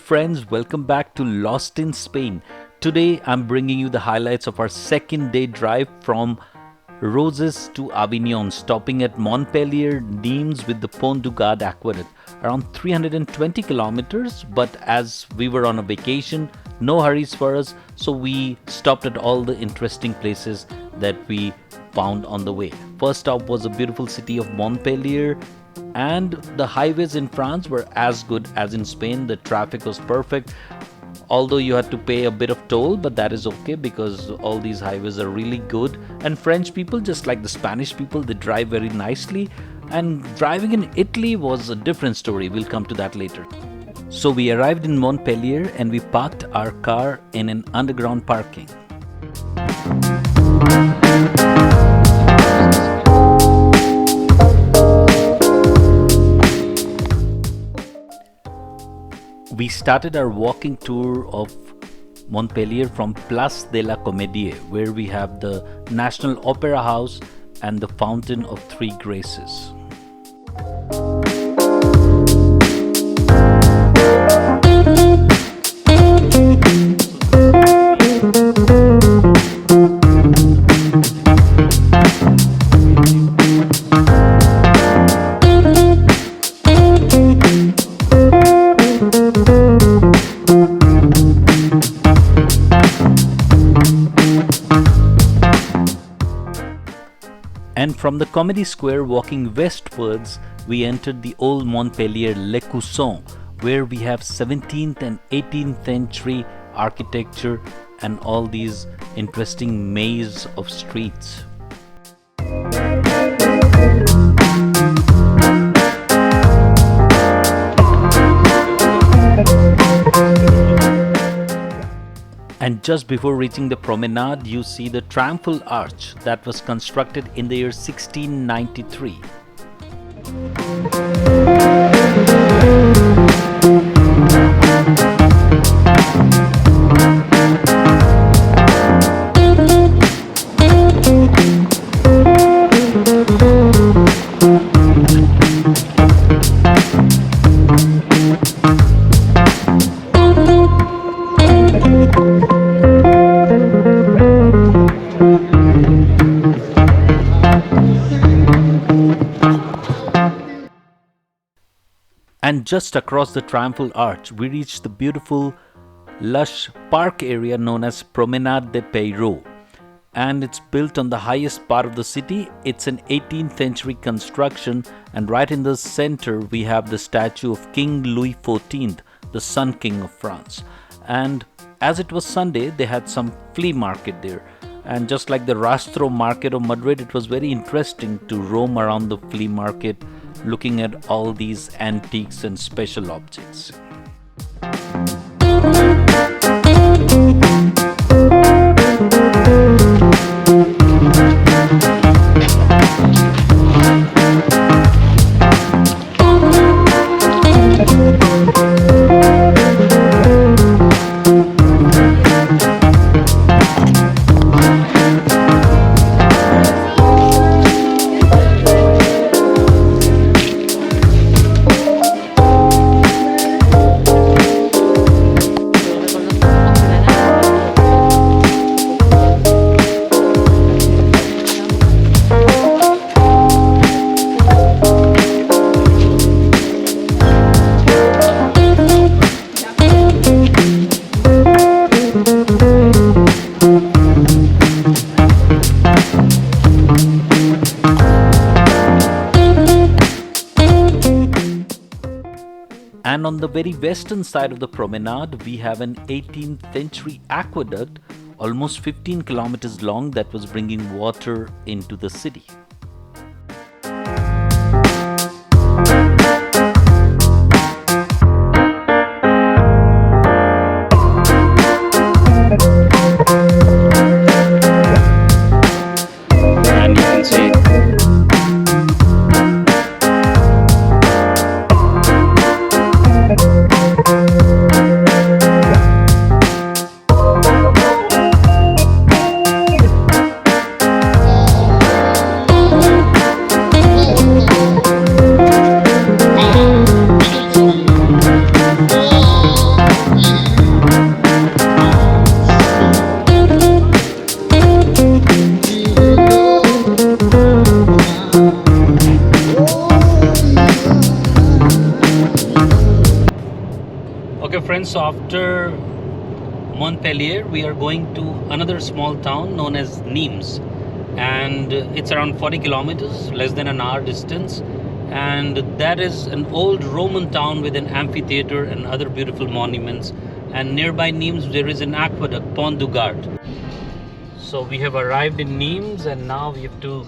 friends, welcome back to Lost in Spain. Today I'm bringing you the highlights of our second day drive from Roses to Avignon, stopping at Montpellier, Nimes with the Pont du Gard aqueduct. Around 320 kilometers, but as we were on a vacation, no hurries for us, so we stopped at all the interesting places that we found on the way. First stop was the beautiful city of Montpellier, and the highways in France were as good as in Spain. The traffic was perfect, although you had to pay a bit of toll, but that is okay because all these highways are really good. And French people, just like the Spanish people, they drive very nicely. And driving in Italy was a different story. We'll come to that later. So we arrived in Montpellier and we parked our car in an underground parking. We started our walking tour of Montpellier from Place de la Comédie, where we have the National Opera House and the Fountain of Three Graces. And from the Comedy Square, walking westwards, we entered the old Montpellier Le Cousson, where we have 17th and 18th century architecture and all these interesting maze of streets. And just before reaching the promenade, you see the Triumphal Arch that was constructed in the year 1693. And just across the Triumphal Arch, we reached the beautiful, lush park area known as Promenade de Peyrot. And it's built on the highest part of the city. It's an 18th century construction, and right in the center we have the statue of King Louis XIV, the Sun King of France. And as it was Sunday, they had some flea market there. And just like the Rastro market of Madrid, it was very interesting to roam around the flea market, looking at all these antiques and special objects. And on the very western side of the promenade, we have an 18th century aqueduct, almost 15 kilometers long, that was bringing water into the city. And you can see so after Montpellier, we are going to another small town known as Nimes, and it's around 40 kilometers, less than an hour distance, and that is an old Roman town with an amphitheater and other beautiful monuments. And nearby Nimes there is an aqueduct, Pont du Gard. So we have arrived in Nimes, and now we have to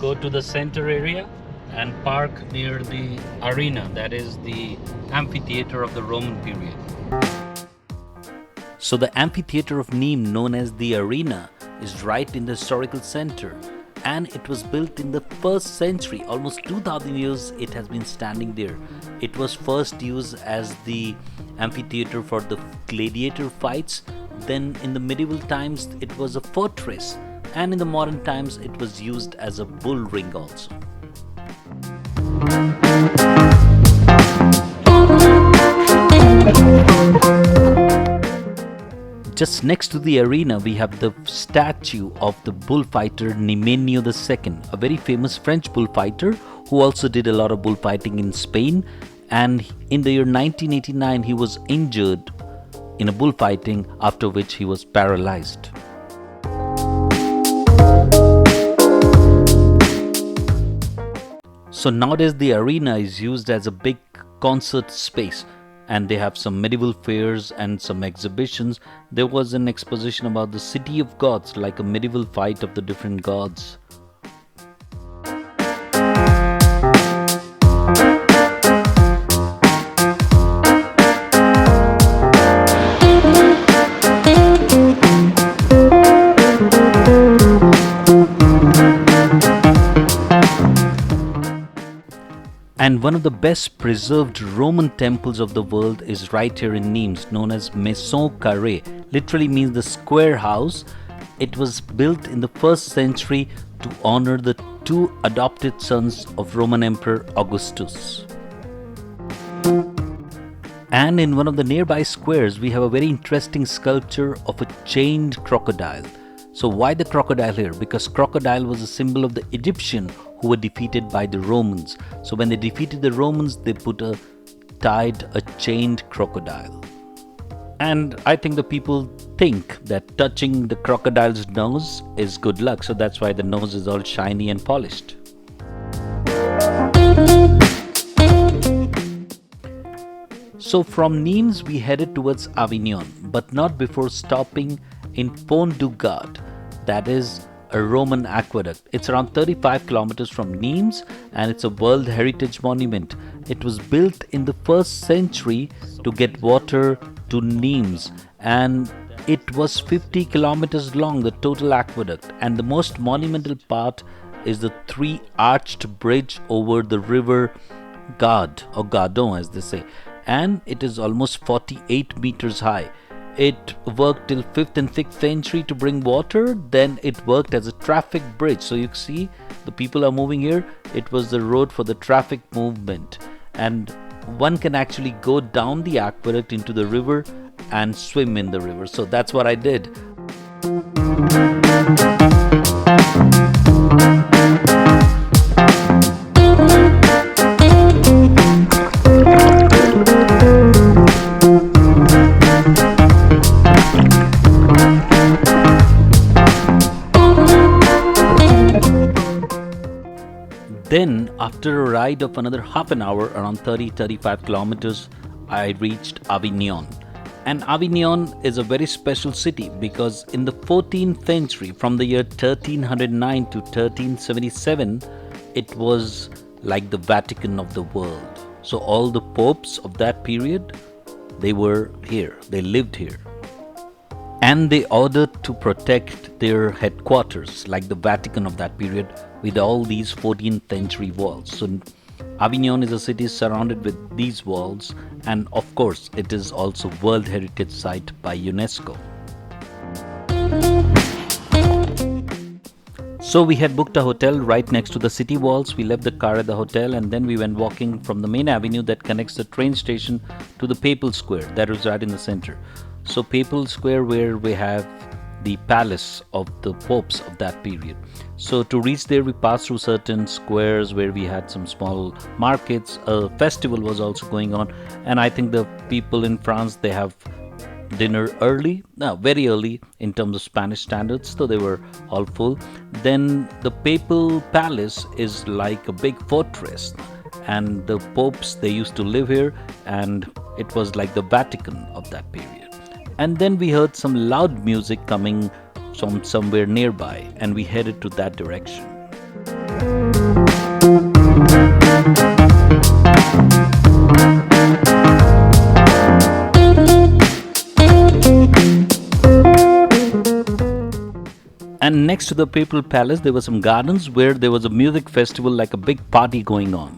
go to the center area and park near the arena, that is the amphitheater of the Roman period. So the amphitheater of Nimes, known as the arena, is right in the historical center, and it was built in the 1st century. Almost 2000 years it has been standing there. It was first used as the amphitheater for the gladiator fights. Then in the medieval times it was a fortress, and in the modern times it was used as a bull ring also. Just next to the arena, we have the statue of the bullfighter Nimenio II, a very famous French bullfighter who also did a lot of bullfighting in Spain. And in the year 1989, he was injured in a bullfighting, after which he was paralyzed. So nowadays the arena is used as a big concert space, and they have some medieval fairs and some exhibitions. There was an exposition about the city of gods, like a medieval fight of the different gods. And one of the best preserved Roman temples of the world is right here in Nimes, known as Maison Carrée. Literally means the square house. It was built in the 1st century to honor the 2 adopted sons of Roman Emperor Augustus. And in one of the nearby squares, we have a very interesting sculpture of a chained crocodile. So why the crocodile here? Because crocodile was a symbol of the Egyptian who were defeated by the Romans. So when they defeated the Romans, they tied a chained crocodile. And I think the people think that touching the crocodile's nose is good luck. So that's why the nose is all shiny and polished. So from Nimes we headed towards Avignon, but not before stopping in Pont du Gard, that is a Roman aqueduct. It's around 35 kilometers from Nimes, and it's a World Heritage Monument. It was built in the 1st century to get water to Nimes, and it was 50 kilometers long, the total aqueduct. And the most monumental part is the 3-arched bridge over the river Gard, or Gardon as they say, and it is almost 48 meters high. It worked till 5th and 6th century to bring water. Then it worked as a traffic bridge. So you see the people are moving here. It was the road for the traffic movement, and one can actually go down the aqueduct into the river and swim in the river. So that's what I did. Then, after a ride of another half an hour, around 30-35 kilometers, I reached Avignon. And Avignon is a very special city because in the 14th century, from the year 1309 to 1377, it was like the Vatican of the world. So all the popes of that period, they were here, they lived here. And they ordered to protect their headquarters, like the Vatican of that period, with all these 14th century walls. So Avignon is a city surrounded with these walls, and of course it is also World Heritage Site by UNESCO. So we had booked a hotel right next to the city walls. We left the car at the hotel, and then we went walking from the main avenue that connects the train station to the Papal Square that was right in the center. So Papal Square, where we have the palace of the popes of that period. So to reach there, we passed through certain squares where we had some small markets. A festival was also going on, and I think the people in France, they have dinner early, no, very early in terms of Spanish standards, so they were all full. Then the papal palace is like a big fortress, and the popes, they used to live here, and it was like the Vatican of that period. And then we heard some loud music coming from somewhere nearby, and we headed to that direction. And next to the papal palace, there were some gardens where there was a music festival, like a big party going on.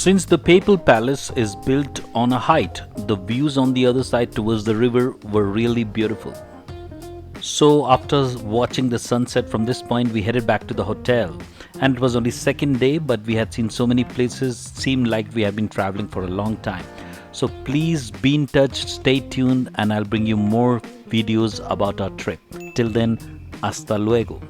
Since the papal palace is built on a height, the views on the other side towards the river were really beautiful. So after watching the sunset from this point, we headed back to the hotel. And it was only second day, but we had seen so many places, seemed like we have been traveling for a long time. So please be in touch, stay tuned, and I'll bring you more videos about our trip. Till then, hasta luego.